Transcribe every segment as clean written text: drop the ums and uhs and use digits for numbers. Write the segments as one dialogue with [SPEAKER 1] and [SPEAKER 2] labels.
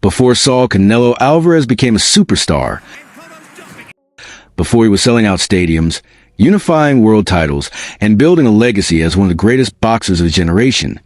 [SPEAKER 1] Before Saul, Canelo Alvarez became a superstar. Before he was selling out stadiums, unifying world titles, and building a legacy as one of the greatest boxers of his generation,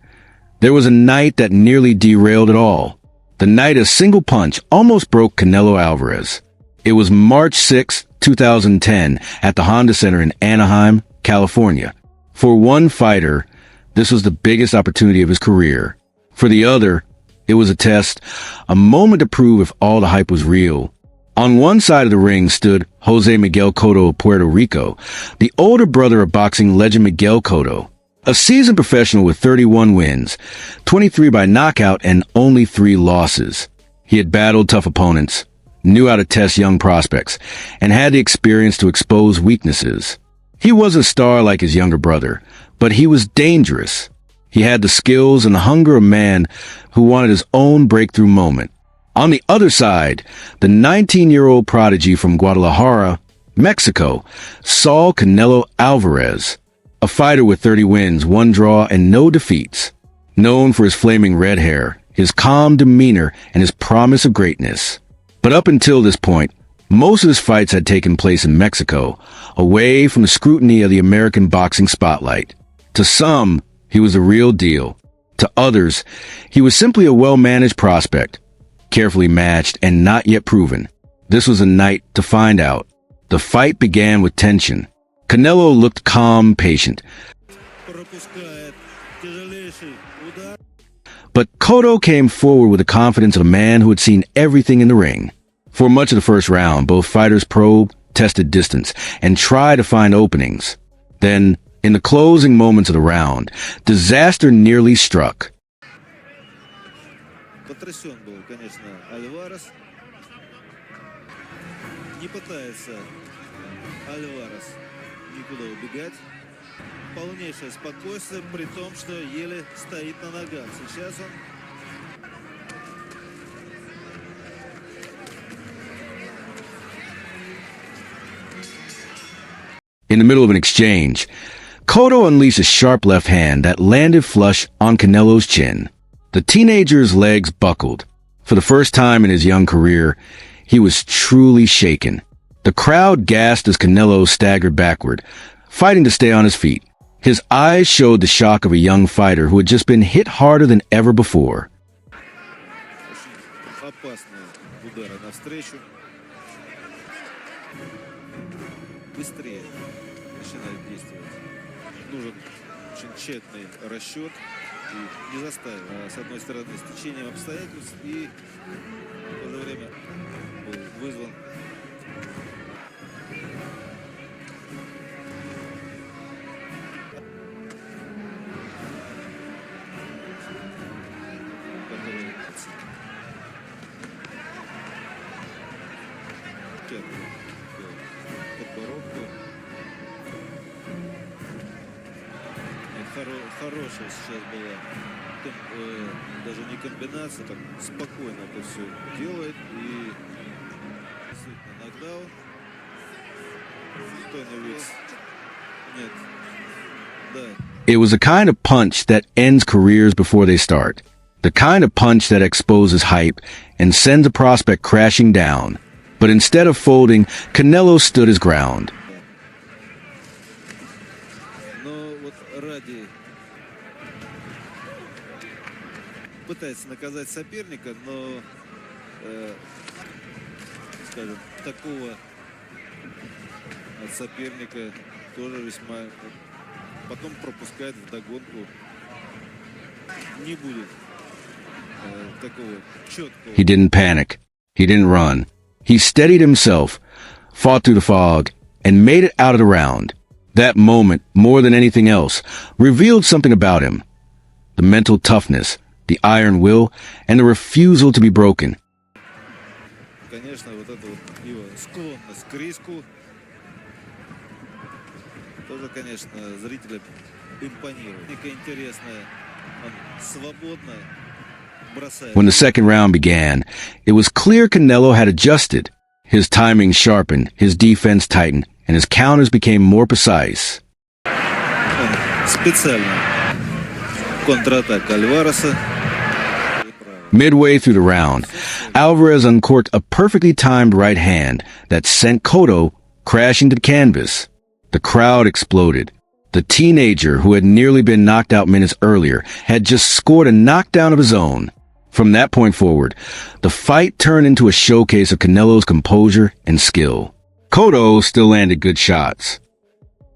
[SPEAKER 1] there was a night that nearly derailed it all. The night a single punch almost broke Canelo Alvarez. It was March 6, 2010, at the Honda Center in Anaheim, California. For one fighter, this was the biggest opportunity of his career. For the other, it was a test, a moment to prove if all the hype was real. On one side of the ring stood Jose Miguel Cotto of Puerto Rico, the older brother of boxing legend Miguel Cotto. A seasoned professional with 31 wins, 23 by knockout, and only 3 losses. He had battled tough opponents, knew how to test young prospects, and had the experience to expose weaknesses. He wasn't a star like his younger brother, but he was dangerous. He had the skills and the hunger of a man who wanted his own breakthrough moment. On the other side, the 19-year-old prodigy from Guadalajara, Mexico, Saul Canelo Alvarez, a fighter with 30 wins, 1 draw, and no defeats. Known for his flaming red hair, his calm demeanor, and his promise of greatness. But up until this point, most of his fights had taken place in Mexico, away from the scrutiny of the American boxing spotlight. To some, he was the real deal. To others, he was simply a well-managed prospect, carefully matched and not yet proven. This was a night to find out. The fight began with tension. Canelo looked calm, patient. But Cotto came forward with the confidence of a man who had seen everything in the ring. For much of the first round, both fighters probed, tested distance, and tried to find openings. Then, in the closing moments of the round, disaster nearly struck.
[SPEAKER 2] Потрясен был, конечно, Альварес. Не пытается Альварес никуда убегать. Полнейшее спокойствие, при том, что еле стоит на ногах. Сейчас он...
[SPEAKER 1] In the middle of an exchange, Cotto unleashed a sharp left hand that landed flush on Canelo's chin. The teenager's legs buckled. For the first time in his young career, he was truly shaken. The crowd gasped as Canelo staggered backward, fighting to stay on his feet. His eyes showed the shock of a young fighter who had just been hit harder than ever before.
[SPEAKER 2] Опасные удары навстречу. Быстрее начинает действовать. Нужен очень тщательный расчет и не заставил. С одной стороны, с течением обстоятельств и в то же время был вызван. Подбородку. Хорошая сейчас была. Даже не комбинация, так спокойно это все делает. И действительно нокдаун. Никто не видит. Нет. Да.
[SPEAKER 1] It was the kind of punch that ends careers before they start. The kind of punch that exposes hype and sends a prospect crashing down. But instead of folding, Canelo stood his ground.
[SPEAKER 2] Но вот ради пытается наказать соперника, но, скажем, такого от соперника тоже весьма потом пропускает вдогонку. Не будет такого четкого.
[SPEAKER 1] He didn't panic. He didn't run. He steadied himself, fought through the fog, and made it out of the round. That moment, more than anything else, revealed something about him. The mental toughness, the iron will, and the refusal to be broken.
[SPEAKER 2] Конечно, вот это вот его склонность к риску тоже, конечно, зрителям импонирует. Интересная, он свободно.
[SPEAKER 1] When the second round began, it was clear Canelo had adjusted. His timing sharpened, his defense tightened, and his counters became more precise.
[SPEAKER 2] Специально контратака Альвареса.
[SPEAKER 1] Midway through the round, Alvarez uncorked a perfectly timed right hand that sent Cotto crashing to the canvas. The crowd exploded. The teenager who had nearly been knocked out minutes earlier had just scored a knockdown of his own. From that point forward, the fight turned into a showcase of Canelo's composure and skill. Cotto still landed good shots.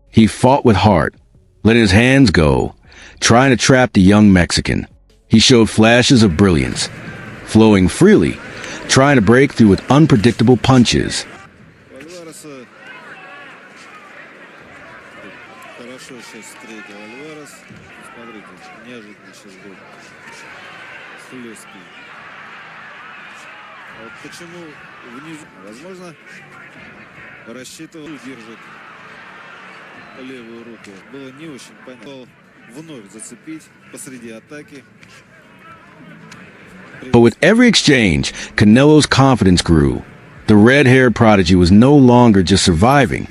[SPEAKER 1] He fought with heart, letting his hands go, trying to trap the young Mexican. He showed flashes of brilliance, flowing freely, trying to break through with unpredictable punches.
[SPEAKER 2] Хорошо сейчас встретил Альварес. Смотрите, неожиданно сейчас был хлесткий. А вот почему внизу? Возможно, рассчитывал, держит левую руку. Было не очень понятно. Вновь зацепить посреди атаки.
[SPEAKER 1] But with every exchange, Canelo's confidence grew. The red-haired prodigy was no longer just surviving.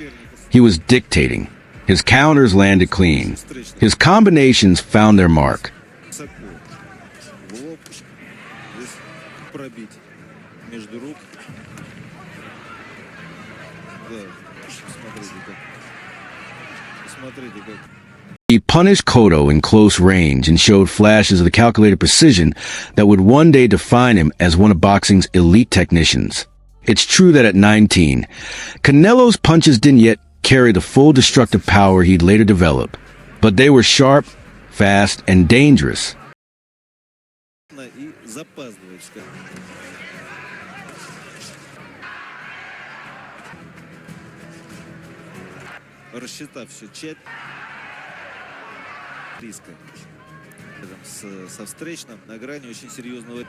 [SPEAKER 1] He was dictating. His counters landed clean. His combinations found their mark. He punished Cotto in close range and showed flashes of the calculated precision that would one day define him as one of boxing's elite technicians. It's true that at 19, Canelo's punches didn't yet carry the full destructive power he'd later develop, but they were sharp, fast, and dangerous.
[SPEAKER 2] Рассчитав все тщательно, со встречным на грани очень серьезного.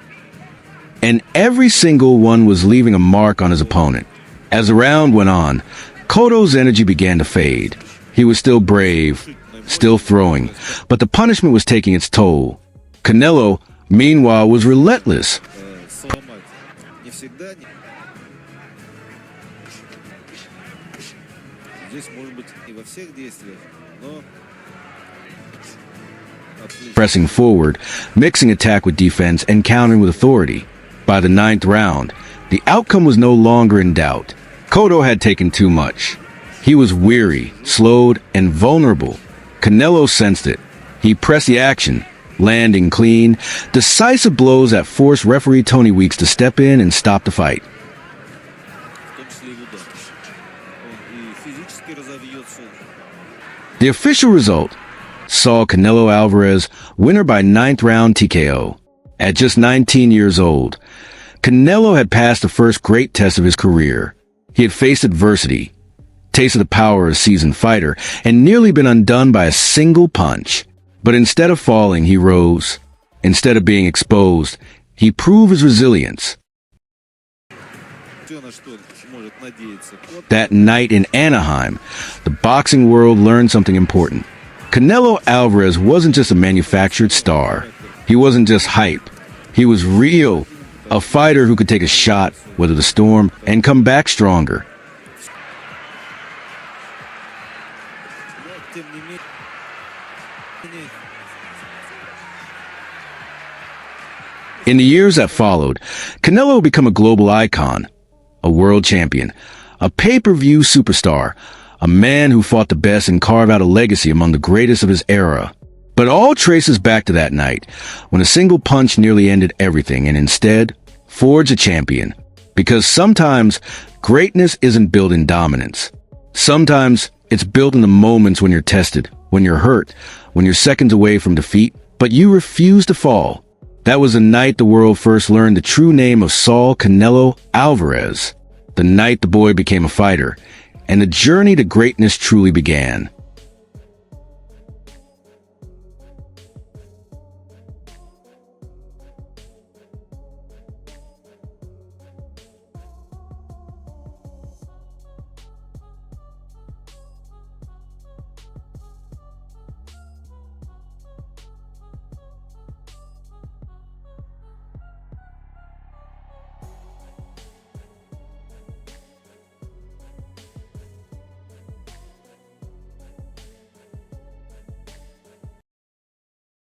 [SPEAKER 1] And every single one was leaving a mark on his opponent. As the round went on, Cotto's energy began to fade. He was still brave, still throwing, but the punishment was taking its toll. Canelo, meanwhile, was relentless. Pressing forward, mixing attack with defense, and countering with authority. By the 9th round, the outcome was no longer in doubt. Cotto had taken too much. He was weary, slowed, and vulnerable. Canelo sensed it. He pressed the action, landing clean, decisive blows that forced referee Tony Weeks to step in and stop the fight. The official result saw Canelo Alvarez winner by 9th round TKO. At just 19 years old, Canelo had passed the first great test of his career. He had faced adversity, tasted the power of a seasoned fighter, and nearly been undone by a single punch. But instead of falling, he rose. Instead of being exposed, he proved his resilience. That night in Anaheim, the boxing world learned something important. Canelo Alvarez wasn't just a manufactured star. He wasn't just hype. He was real, a fighter who could take a shot, weather the storm, and come back stronger. In the years that followed, Canelo would become a global icon, a world champion, a pay-per-view superstar, a man who fought the best and carved out a legacy among the greatest of his era. But all traces back to that night, when a single punch nearly ended everything and instead forged a champion. Because sometimes greatness isn't built in dominance. Sometimes it's built in the moments when you're tested, when you're hurt, when you're seconds away from defeat, but you refuse to fall. That was the night the world first learned the true name of Saul Canelo Alvarez. The night the boy became a fighter, and the journey to greatness truly began.